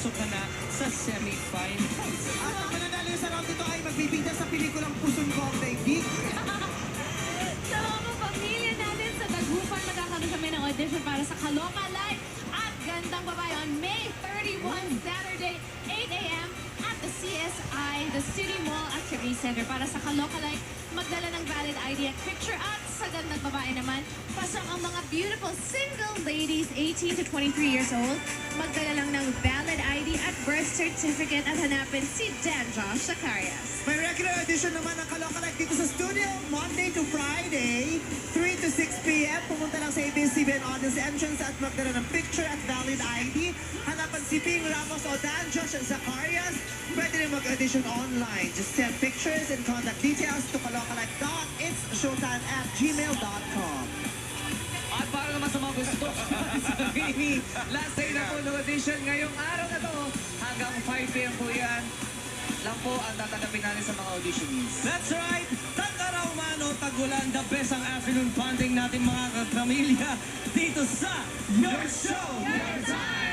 papasok ka na sa semi-finals. At ang mananalo sa round ito ay magbibida sa pelikulang Pusong Ko ang Daigdig. Sa mga pamilya natin sa Dagupan, magkakaroon kami ng audition para sa Kaloka Live at Gandang Babae on May 31, Saturday, 8 a.m. at the CSI, the City Mall Activity Center. Para sa Kaloka Live, magdala ng valid ID at picture. At sa Gandang Babae naman, pasok ang mga beautiful single ladies 18 to 23 years old. Magdala lang ng valid ID at birth certificate at hanapin si Dan Josh Zacarias. May regular audition naman ng Kaloka Live dito sa studio, Monday to Friday, 3 to 6 p.m. Pumunta lang sa ABS-CBN Audience Entrance at magdala ng picture at valid ID. Hanapan si Ping Ramos o Dan Josh Zacarias. Pwede rin mag-audition online. Just send pictures and contact details to kalokalive.itsshowtime@gmail.com. At para naman sa mga gusto sabihin, last day na po ng audition ngayong araw na to. Hanggang 5 p.m. po yan. Lang po ang tatanggapin natin sa mga auditionees. That's right! Tangaraw man o Tagulan, the best ang afternoon bonding natin mga kapamilya dito sa Your Show! Your time!